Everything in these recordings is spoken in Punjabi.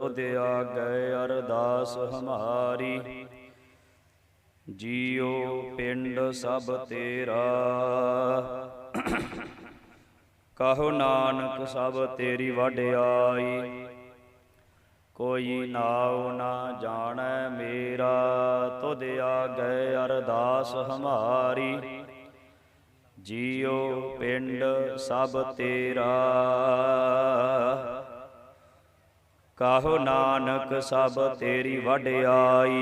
तुध आगे अरदास हमारी। जियो पिंड सब तेरा, कहो नानक सब तेरी वड्याई। कोई नाव ना जाने मेरा, तुध आगे अरदास हमारी। जियो पिंड सब तेरा, कहो नानक सब तेरी वड्याई।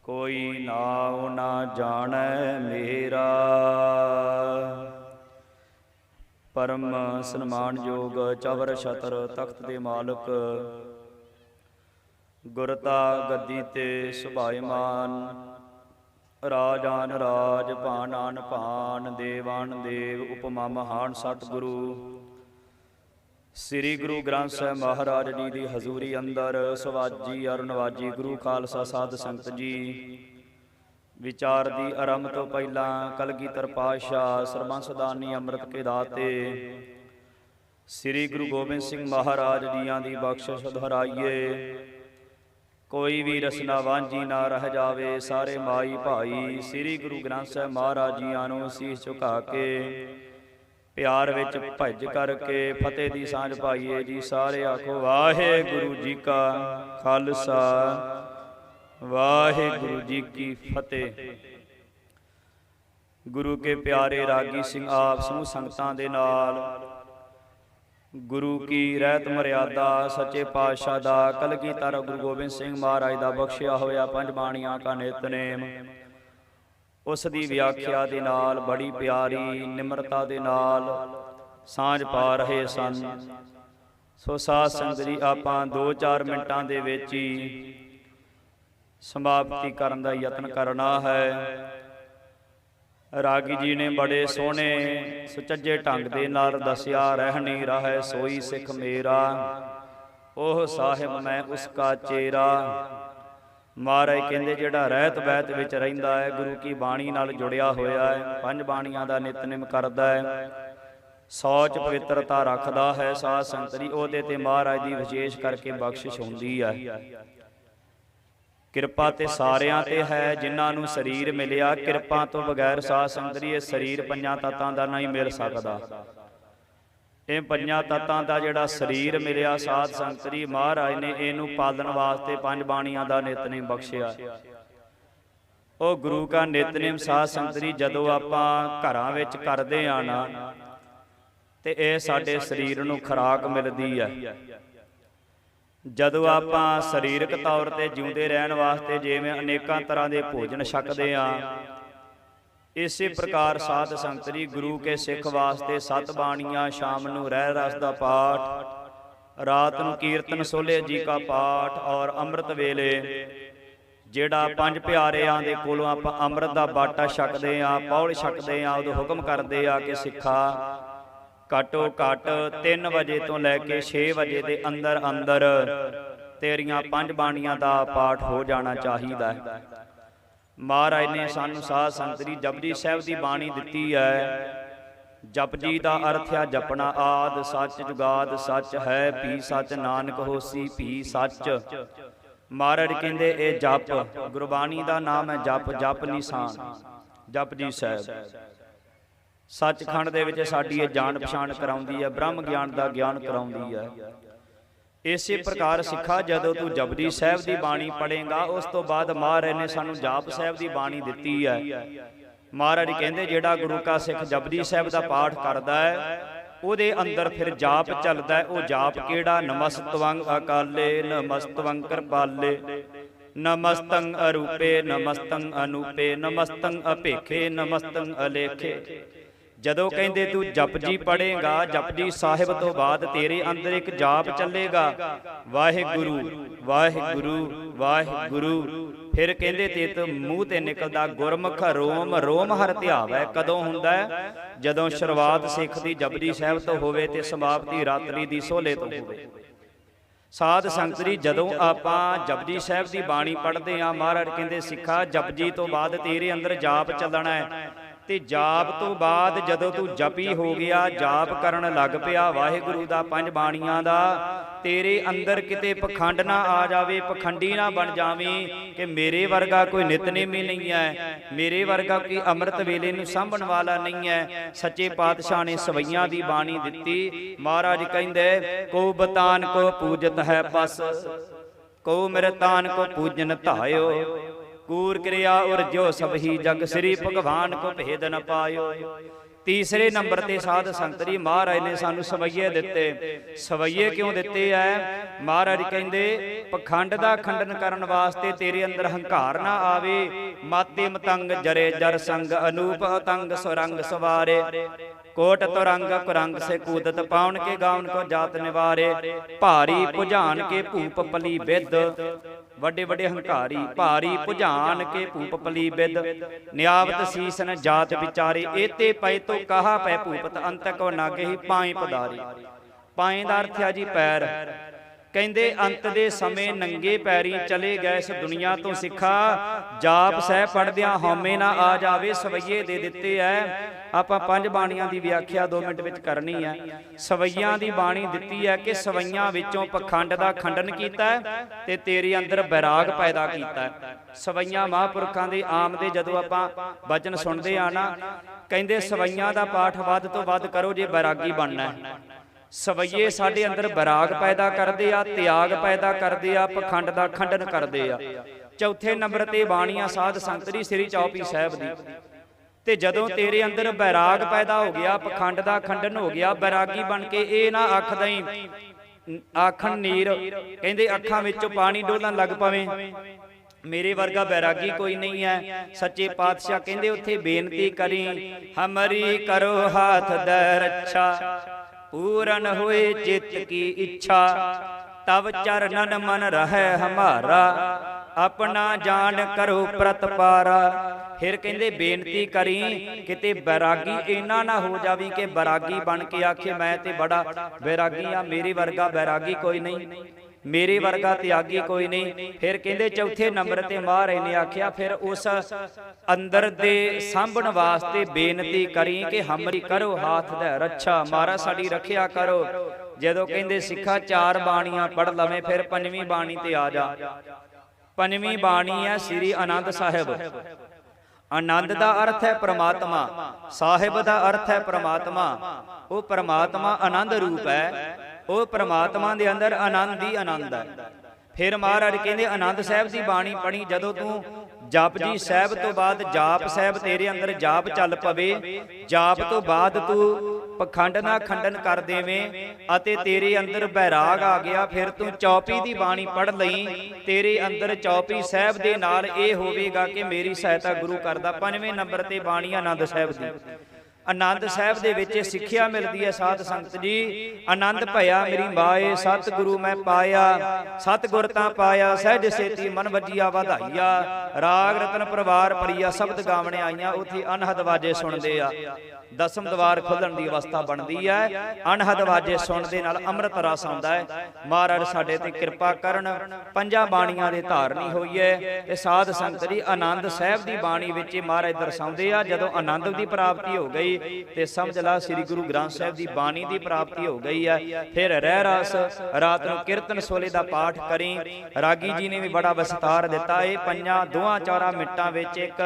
कोई नाव ना जाने मेरा। परम सन्मानयोग चवर छतर तख्त दे मालक, गुरता गद्दी ते सुभाईमान। राजान राज भानान भान, देवान देव उपमा महान सतगुरु श्री गुरु ग्रंथ साहिब महाराज जी की हजूरी अंदर सवाजी और नवाजी गुरु खालसा साध संगत जी। विचार दी आरंभ तो पहला कलगीधर पातशाह सरबंसदानी अमृत के दाते श्री गुरु गोबिंद सिंह महाराज जियां दी बख्शिश दोहराइए। कोई भी रसना वांझी ना रह जावे। सारे माई भाई श्री गुरु ग्रंथ साहिब महाराज जियां नूं सीस झुका के प्यार विच भज करके फतेह दी सांझ पाइए जी। सारे आखो वाहिगुरु जी का खालसा, वाहिगुरु जी की फतेह। गुरु के प्यारे रागी सिंह आप समूह संगतां दे नाल गुरु की रहत मर्यादा सच्चे पातशाह दा कलगीधर गुरु गोबिंद सिंह महाराज दा बख्शिया होया पंज बाणियां का नितनेम, उस दी व्याख्या दे नाल बड़ी प्यारी निमरता दे नाल सांझ पा रहे सन। सो साध संगत जी आपां 2-4 मिनटां दे विच ही समाप्ति करन दा यतन करना है। रागी जी ने बड़े सोहने सुचज्जे ढंग दे नाल दसिया, रहनी रहे सोई सिख मेरा, ओह साहिब मैं उसका चेरा। महाराज कहते जिहड़ा रहत बहत विच रहिंदा है, गुरु की बाणी नाल जुड़िया होया है, पंज बाणियां दा नितनेम करदा है, सौच पवित्रता रखदा है, साध संगत जी ओहदे ते महाराज दी विशेष करके बख्शिश हुंदी है। किरपा ते सारियां ते है जिन्हां नूं शरीर मिलिया। किरपा तो बगैर साध संगत जी इह शरीर पंजां तत्तां दा नहीं मिल सकदा। ਇਹ ਪੰਜਾਂ ਤੱਤਾਂ ਦਾ ਜਿਹੜਾ ਸਰੀਰ ਮਿਲਿਆ ਸਾਧ ਸੰਗਤ ਜੀ, ਮਹਾਰਾਜ ਨੇ ਇਹਨੂੰ ਪਾਲਣ ਵਾਸਤੇ ਪੰਜ ਬਾਣੀਆਂ ਦਾ ਨਿਤਨੇਮ ਬਖਸ਼ਿਆ। ਉਹ ਗੁਰੂ ਕਾ ਨਿਤਨੇਮ ਸਾਧ ਸੰਗਤ ਜੀ ਜਦੋਂ ਆਪਾਂ ਘਰਾਂ ਵਿੱਚ ਕਰਦੇ ਆ ਨਾ, ਤੇ ਇਹ ਸਾਡੇ ਸਰੀਰ ਨੂੰ ਖੁਰਾਕ ਮਿਲਦੀ ਹੈ। ਜਦੋਂ ਆਪਾਂ ਸਰੀਰਕ ਤੌਰ ਤੇ ਜਿਉਂਦੇ ਰਹਿਣ ਵਾਸਤੇ ਜਿਵੇਂ ਅਨੇਕਾਂ ਤਰ੍ਹਾਂ ਦੇ ਭੋਜਨ ਛਕਦੇ ਆ, इसी प्रकार साध संगत जी गुरु के सिख वास्ते 7 बाणियां, शाम नूं रह रस दा पाठ, रात नूं कीर्तन सोले जी का पाठ, और अमृत वेले जिहड़ा पंज प्यारियां दे कोलों आपां अमृत दा बाटा छकदे आ, पौल छकदे आ, उदों हुक्म करदे आ कि सिखा घटो घट 3 वजे तो लैके 6 वजे दे अंदर अंदर तेरियां पंज बाणियां दा पाठ हो जाना चाहिदा है। महाराज ने सानू साध संगत जी जपजी साहिब की बाणी दिती है। जपजी का अर्थ है जपना आद सच जुगाद सच है, भी सच नानक होसी भी सच। महाराज कहते ये जप गुरबाणी का नाम है जप, जप निशान जपजी साहिब। सचखंड दे विच साडी ये जान पछाण कराउंदी है, ब्रह्म ज्ञान का ज्ञान कराउंदी है। इसी प्रकार सिखा जदों तू जपजी साहिब की बाणी पढ़ेगा, उस तो बाद महाराज ने सानू जाप साहिब की बाणी दिती है। महाराज कहते जिहड़ा गुरु का सिख जपजी साहिब का पाठ करता है, ਉਹਦੇ अंदर फिर जाप चलता है। वो जाप केड़ा? नमस्तवं अकाले नमस्तवं कृपाले, नमस्तं अरूपे नमस्तं अनूपे, नमस्तं अभेखे नमस्तं अलेखे। जदों कहते तू जपजी पढ़ेगा, जपजी साहिब तो बाद तेरे अंदर एक जाप चलेगा, वाहिगुरु वाहिगुरु वाहिगुरु। फिर कहते ते तो मूँह ते निकलदा गुरमुख रोम रोम हर ध्यावै। कदों हुंदा है? जदों शुरुआत सिख दी जपजी साहिब तो होवे ते समाप्ति रात्रि दी सोले तो होवे। साध संगत जी जदों आपां जपजी साहिब की बाणी पढ़ते हाँ, महाराज कहते सिखा जपजी तो बाद तेरे अंदर जाप चलना है। ਤੇ ਜਾਪ ਤੋਂ ਬਾਅਦ ਜਦੋਂ ਤੂੰ ਜਪੀ ਹੋ ਗਿਆ, ਜਾਪ ਕਰਨ ਲੱਗ ਪਿਆ ਵਾਹਿਗੁਰੂ ਦਾ ਪੰਜ ਬਾਣੀਆਂ ਦਾ, ਤੇਰੇ ਅੰਦਰ ਕਿਤੇ ਪਖੰਡ ਨਾ ਆ ਜਾਵੇ, ਪਖੰਡੀ ਨਾ ਬਣ ਜਾਵੇਂ ਕਿ ਮੇਰੇ ਵਰਗਾ ਕੋਈ ਨਿਤਨੇਮੀ ਨਹੀਂ ਹੈ, ਮੇਰੇ ਵਰਗਾ ਕੋਈ ਅੰਮ੍ਰਿਤ ਵੇਲੇ ਨੂੰ ਸਾਂਭਣ ਵਾਲਾ ਨਹੀਂ ਹੈ। ਸੱਚੇ ਪਾਤਸ਼ਾਹ ਨੇ ਸਵਈਆਂ ਦੀ ਬਾਣੀ ਦਿੱਤੀ। ਮਹਾਰਾਜ ਕਹਿੰਦੇ ਕੋ ਬਤਾਨ ਕੋ ਪੂਜਤ ਹੈ ਪਸ, ਕੋ ਮਿਰਤਾਨ ਕੋ ਪੂਜਨ ਧਾਇਓ, ਕੂਰ ਕਿਰਿਆ ਉਰ ਜੋ ਸਭ ਹੀ ਜਗ ਸ੍ਰੀ ਭਗਵਾਨ ਕੋ ਭੇਦ ਨ ਪਾਇਓ। ਤੀਸਰੇ ਨੰਬਰ ਤੇ ਸਾਧ ਸੰਗਤ ਜੀ ਮਹਾਰਾਜ ਨੇ ਸਾਨੂੰ ਸਵਈਏ ਦਿੱਤੇ। ਸਵਈਏ ਕਿਉਂ ਦਿੱਤੇ ਐ? ਮਹਾਰਾਜ ਕਹਿੰਦੇ ਪਖੰਡ ਦਾ ਖੰਡਨ ਕਰਨ ਵਾਸਤੇ ਤੇਰੇ ਅੰਦਰ ਹੰਕਾਰ ਨਾ ਆਵੇ। ਮਾਤੇ ਮਤੰਗ ਜਰੇ ਜਰ ਸੰਗ, ਅਨੂਪ ਅਤੰਗ ਸੁਰੰਗ ਸਵਾਰੇ, ਕੋਟ ਤੁਰੰਗ ਕੁਰੰਗ ਸੇ ਕੂਦਤ, ਪਾਉਣ ਕੇ ਗਾਉਣ ਕੋ ਜਾਤ ਨਿਵਾਰੇ, ਭਾਰੀ ਭੁਜਾਨ ਕੇ ਭੂਪ ਪਲੀ ਵਿਦ, ਵੱਡੇ ਵੱਡੇ ਹੰਕਾਰੀ ਭਾਰੀ ਭੁਜਾਨ ਕੇ ਭੂਪ ਪਲੀ ਵਿਦ, ਨਿਆਵਤ ਸੀਸਨ ਜਾਤ ਵਿਚਾਰੇ, ਏਤੇ ਪੈ ਤੋ ਕਹਾ ਪੈ ਭੂਪਤ, ਅੰਤ ਕੋ ਨਾਗਹਿ ਪਾਏ ਪਦਾਰੀ। ਪਾਏ ਦਾ ਅਰਥ ਆ ਜੀ ਪੈਰ। ਕਹਿੰਦੇ ਅੰਤ ਦੇ ਸਮੇਂ ਨੰਗੇ ਪੈਰੀ ਚਲੇ ਗਏ ਇਸ ਦੁਨੀਆ ਤੋਂ ਸਿੱਖਾ, ਜਾਪ ਸਹਿ ਪੜਦਿਆਂ ਹਉਮੈ ਨਾ ਆ ਜਾਵੇ। ਸਵਈਏ ਦੇ ਦਿੱਤੇ ਐ। ਆਪਾਂ ਪੰਜ ਬਾਣੀਆਂ ਦੀ ਵਿਆਖਿਆ 2 ਮਿੰਟ ਵਿੱਚ ਕਰਨੀ ਹੈ। ਸਵਈਆਂ ਦੀ ਬਾਣੀ ਦਿੱਤੀ ਹੈ ਕਿ ਸਵਈਆਂ ਵਿੱਚੋਂ ਪਖੰਡ ਦਾ ਖੰਡਨ ਕੀਤਾ ਤੇ ਤੇਰੇ ਅੰਦਰ ਬੈਰਾਗ ਪੈਦਾ ਕੀਤਾ। ਸਵਈਆਂ ਮਹਾਂਪੁਰਖਾਂ ਦੇ ਆਮ ਦੇ ਜਦੋਂ ਆਪਾਂ ਬਚਨ ਸੁਣਦੇ ਆ ਨਾ, ਕਹਿੰਦੇ ਸਵਈਆਂ ਦਾ ਪਾਠ ਵੱਧ ਤੋਂ ਵੱਧ ਕਰੋ ਜੇ ਬੈਰਾਗੀ ਬਣਨਾ ਹੈ। ਸਵਈਏ ਸਾਡੇ ਅੰਦਰ ਬੈਰਾਗ ਪੈਦਾ ਕਰਦੇ ਆ, ਤਿਆਗ ਪੈਦਾ ਕਰਦੇ ਆ, ਪਖੰਡ ਦਾ ਖੰਡਨ ਕਰਦੇ ਆ। ਚੌਥੇ ਨੰਬਰ ਤੇ ਬਾਣੀਆਂ ਸਾਧ ਸੰਗਤ ਦੀ ਸ੍ਰੀ ਚੌਪਈ ਸਾਹਿਬ ਦੀ। ਤੇ ਜਦੋਂ ਤੇਰੇ ਅੰਦਰ ਬੈਰਾਗ ਪੈਦਾ ਹੋ ਗਿਆ, ਪਖੰਡ ਦਾ ਖੰਡਨ ਹੋ ਗਿਆ, ਬੈਰਾਗੀ ਬਣ ਕੇ ਇਹ ਨਾ ਆਖ ਦਈ ਆਖਣ ਨੀਰ, ਕਹਿੰਦੇ ਅੱਖਾਂ ਵਿੱਚੋਂ ਪਾਣੀ ਡੋਲਣ ਲੱਗ ਪਵੇਂ, ਮੇਰੇ ਵਰਗਾ ਬੈਰਾਗੀ ਕੋਈ ਨਹੀਂ ਹੈ। ਸੱਚੇ ਪਾਤਸ਼ਾਹ ਕਹਿੰਦੇ ਉੱਥੇ ਬੇਨਤੀ ਕਰੀ, ਹਮਰੀ ਕਰੋ ਹਾਥ ਦੇ ਰੱਛਾ, ਪੂਰਨ ਹੋਏ ਚਿੱਤ ਕੀ ਇੱਛਾ, ਤਵ ਚਰਨਨ ਮਨ ਰਹਿ ਹਮਾਰਾ, ਆਪਣਾ ਜਾਣ ਕਰੋ ਪ੍ਰਤਪਾਰਾ। ਫਿਰ ਕਹਿੰਦੇ ਬੇਨਤੀ ਕਰੀ ਕਿਤੇ ਬੈਰਾਗੀ ਇਹਨਾਂ ਨਾ ਹੋ ਜਾਵੀ ਕਿ ਬੈਰਾਗੀ ਬਣ ਕੇ ਆਖੇ ਮੈਂ ਤੇ ਬੜਾ ਬੈਰਾਗੀ ਆ, ਮੇਰੇ ਵਰਗਾ ਬੈਰਾਗੀ ਕੋਈ ਨਹੀਂ, ਮੇਰੇ ਵਰਗਾ ਤਿਆਗੀ ਕੋਈ ਨਹੀਂ। ਫਿਰ ਕਹਿੰਦੇ ਚੌਥੇ ਨੰਬਰ ਤੇ ਮਹਾਰਾਜ ਨੇ ਆਖਿਆ ਫਿਰ ਉਸ ਅੰਦਰ ਦੇ ਸਾਂਭਣ ਵਾਸਤੇ ਬੇਨਤੀ ਕਰੀ ਕਿ ਹਮਰੀ ਕਰੋ ਹਾਥ ਦੇ ਰੱਛਾ, ਮਹਾਰਾਜ ਸਾਡੀ ਰੱਖਿਆ ਕਰੋ। ਜਦੋਂ ਕਹਿੰਦੇ ਸਿੱਖਾ 4 ਬਾਣੀਆਂ ਪੜ ਲਵੇਂ, ਫਿਰ 5ਵੀਂ ਬਾਣੀ ਤੇ ਆ ਜਾ। 5ਵੀਂ ਬਾਣੀ ਹੈ ਸ੍ਰੀ ਆਨੰਦ ਸਾਹਿਬ। ਆਨੰਦ ਦਾ ਅਰਥ ਹੈ ਪ੍ਰਮਾਤਮਾ, ਸਾਹਿਬ ਦਾ ਅਰਥ ਹੈ ਪ੍ਰਮਾਤਮਾ। ਉਹ ਪ੍ਰਮਾਤਮਾ ਆਨੰਦ ਰੂਪ ਹੈ, ਉਹ ਪ੍ਰਮਾਤਮਾ ਦੇ ਅੰਦਰ ਆਨੰਦ ਹੀ ਆਨੰਦ ਹੈ। ਫਿਰ ਮਹਾਰਾਜ ਕਹਿੰਦੇ ਆਨੰਦ ਸਾਹਿਬ ਦੀ ਬਾਣੀ ਪੜ੍ਹੀ, ਜਦੋਂ ਤੂੰ ਜਪਜੀ ਸਾਹਿਬ ਤੋਂ ਬਾਅਦ ਜਾਪ ਸਾਹਿਬ ਤੇਰੇ ਅੰਦਰ ਜਾਪ ਚੱਲ ਪਵੇ, ਜਾਪ ਤੋਂ ਬਾਅਦ ਤੂੰ ਪਖੰਡ ਨਾ ਖੰਡਨ ਕਰ ਦੇਵੇਂ ਅਤੇ ਤੇਰੇ ਅੰਦਰ ਬੈਰਾਗ ਆ ਗਿਆ, ਫਿਰ ਤੂੰ ਚੌਪਈ ਦੀ ਬਾਣੀ ਪੜ੍ਹ ਲਈ। ਤੇਰੇ ਅੰਦਰ ਚੌਪਈ ਸਾਹਿਬ ਦੇ ਨਾਲ ਇਹ ਹੋਵੇਗਾ ਕਿ ਮੇਰੀ ਸਹਾਇਤਾ ਗੁਰੂ ਕਰਦਾ। 5ਵੇਂ ਨੰਬਰ ਤੇ ਬਾਣੀ ਆਨੰਦ ਸਾਹਿਬ ਦੀ। ਆਨੰਦ ਸਾਹਿਬ ਦੇ ਵਿੱਚ ਸਿੱਖਿਆ ਮਿਲਦੀ ਹੈ ਸਾਧ ਸੰਗਤ ਜੀ, ਆਨੰਦ ਭਇਆ ਮੇਰੀ ਮਾਏ, ਸਤਿਗੁਰੂ ਮੈਂ ਪਾਇਆ, ਸਤਿਗੁਰ ਤਾਂ ਪਾਇਆ, ਸਹਿਜ ਸੇਤੀ ਮਨ ਵੱਜੀਆ ਵਧਾਈਆ, ਰਾਗ ਰਤਨ ਪਰਿਵਾਰ ਪੜੀਆ, ਸ਼ਬਦ ਗਾਵਣੇ ਆਈਆਂ। ਉੱਥੇ ਅਨਹਦ ਵਾਜੇ ਸੁਣਦੇ ਆ, 10ਮ ਦਵਾਰ ਖੁੱਲਣ ਦੀ ਅਵਸਥਾ ਬਣਦੀ ਹੈ। ਅਨਹਦ ਵਾਜੇ ਸੁਣਨ ਦੇ ਨਾਲ ਅੰਮ੍ਰਿਤ ਰਸ ਆਉਂਦਾ ਹੈ। ਮਹਾਰਾਜ ਸਾਡੇ ਤੇ ਕਿਰਪਾ ਕਰਨ, 5 ਬਾਣੀਆਂ ਦੇ ਧਾਰਨੀ ਹੋਈਏ। ਤੇ ਸਾਧ ਸੰਗਤ ਜੀ ਆਨੰਦ ਸਾਹਿਬ ਦੀ ਬਾਣੀ ਵਿੱਚ ਮਹਾਰਾਜ ਦਰਸਾਉਂਦੇ ਆ, ਜਦੋਂ ਆਨੰਦ ਦੀ ਪ੍ਰਾਪਤੀ ਹੋ ਗਈ ਤੇ ਸਮਝ ਲਾ ਸ੍ਰੀ ਗੁਰੂ ਗ੍ਰੰਥ ਸਾਹਿਬ ਦੀ ਬਾਣੀ ਦੀ ਪ੍ਰਾਪਤੀ ਹੋ ਗਈ ਹੈ। ਫਿਰ ਰਹਿ ਰਸ ਰਾਤ ਨੂੰ ਕੀਰਤਨ ਸੋਲੇ ਦਾ ਪਾਠ ਕਰੀ। ਰਾਗੀ ਜੀ ਨੇ ਵੀ ਬੜਾ ਵਿਸਤਾਰ ਦਿੱਤਾ। ਇਹ 2-4 ਮਿੰਟਾਂ ਵਿੱਚ ਇੱਕ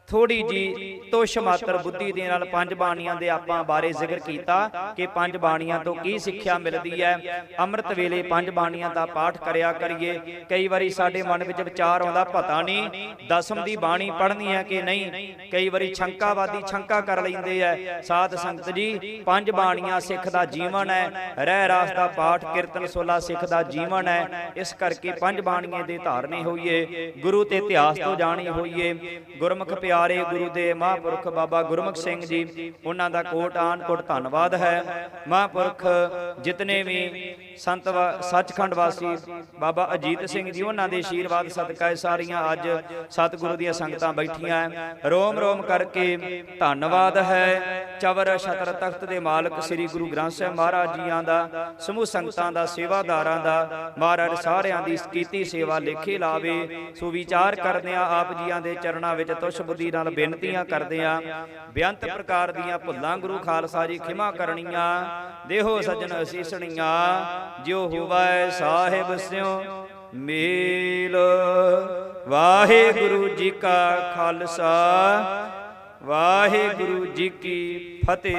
ਥੋੜੀ ਜੀ ਤੁਸ਼ ਮਾਤਰ ਬੁੱਧੀ ਦੇ ਨਾਲ 5 ਬਾਣੀਆਂ ਦੇ ਆਪਾਂ ਬਾਰੇ ਜ਼ਿਕਰ ਕੀਤਾ ਕਿ 5 ਬਾਣੀਆਂ ਤੋਂ ਕੀ ਸਿੱਖਿਆ ਮਿਲਦੀ ਹੈ। ਅੰਮ੍ਰਿਤ ਵੇਲੇ 5 ਬਾਣੀਆਂ ਦਾ ਪਾਠ ਕਰਿਆ ਕਰੀਏ। ਕਈ ਵਾਰੀ ਸਾਡੇ ਮਨ ਵਿੱਚ ਵਿਚਾਰ ਆਉਂਦਾ ਪਤਾ ਨਹੀਂ 10ਮ ਦੀ ਬਾਣੀ ਪੜ੍ਹਨੀ ਹੈ ਕਿ ਨਹੀਂ, ਕਈ ਵਾਰੀ ਸ਼ੰਕਾਵਾਦੀ ਸ਼ੰਕਾ ਕਰ ਲੈਂਦੇ ਆ। ਸਾਧ ਸੰਗਤ ਜੀ 5 ਬਾਣੀਆਂ ਸਿੱਖ ਦਾ ਜੀਵਨ ਹੈ, ਰਹਿ ਰਾਸ ਦਾ ਪਾਠ ਕੀਰਤਨ ਸੋਲਾ ਸਿੱਖ ਦਾ ਜੀਵਨ ਹੈ। ਇਸ ਕਰਕੇ 5 ਬਾਣੀਆਂ ਦੇ ਧਾਰਨੇ ਹੋਈਏ, ਗੁਰੂ ਤੇ ਇਤਿਹਾਸ ਤੋਂ ਜਾਣੀ ਹੋਈਏ। ਗੁਰਮੁਖ ਪਿਆਰੇ ਗੁਰੂ ਦੇ ਮਹਾਂਪੁਰਖ ਬਾਬਾ ਗੁਰਮੁਖ ਸਿੰਘ ਜੀ, ਉਹਨਾਂ ਦਾ ਕੋਟ ਆਨ ਕੋਟ ਧੰਨਵਾਦ ਹੈ। ਮਹਾਂਪੁਰਖ ਜਿਤਨੇ ਵੀ ਸੰਤ ਸੱਚਖੰਡ ਵਾਸੀ ਬਾਬਾ ਅਜੀਤ ਸਿੰਘ ਜੀ, ਉਹਨਾਂ ਦੇ ਆਸ਼ੀਰਵਾਦ ਸਦਕਾ ਸਾਰੀਆਂ ਅੱਜ ਸਤਿਗੁਰੂ ਦੀਆਂ ਸੰਗਤਾਂ ਬੈਠੀਆਂ। ਰੋਮ ਰੋਮ ਕਰਕੇ ਧੰਨਵਾਦ ਹੈ। ਚਵਰ ਛਤਰ ਤਖਤ ਦੇ ਮਾਲਕ ਸ੍ਰੀ ਗੁਰੂ ਗ੍ਰੰਥ ਸਾਹਿਬ ਮਹਾਰਾਜ ਜੀਆਂ ਦਾ, ਸਮੂਹ ਸੰਗਤਾਂ ਦਾ, ਸੇਵਾਦਾਰਾਂ ਦਾ, ਮਹਾਰਾਜ ਸਾਰਿਆਂ ਦੀ ਕੀਤੀ ਸੇਵਾ ਲੇਖੇ ਲਾਵੇ। ਸੋ ਵਿਚਾਰ ਕਰਦਿਆਂ ਆਪ ਜੀਆਂ ਦੇ ਚਰਨਾਂ ਵਿੱਚ ਤੁਸ਼ ਬੁੱਧੀ ਬੁੱਧੀ ਨਾਲ ਬੇਨਤੀਆਂ ਕਰਦੇ ਆ। ਬੇਅੰਤ ਪ੍ਰਕਾਰ ਦੀਆਂ ਭੁੱਲਾਂ ਗੁਰੂ ਖਾਲਸਾ ਜੀ ਖਿਮਾ ਕਰਨੀਆਂ। ਦੇਹੋ ਸਜਣ ਅਸੀਸਣੀਆਂ, ਜਿਉ ਹੋਵੈ ਸਾਹਿਬ ਸਿਉ ਮੇਲ। ਵਾਹਿਗੁਰੂ ਜੀ ਕਾ ਖਾਲਸਾ, ਵਾਹਿਗੁਰੂ ਜੀ ਕੀ ਫਤਿਹ।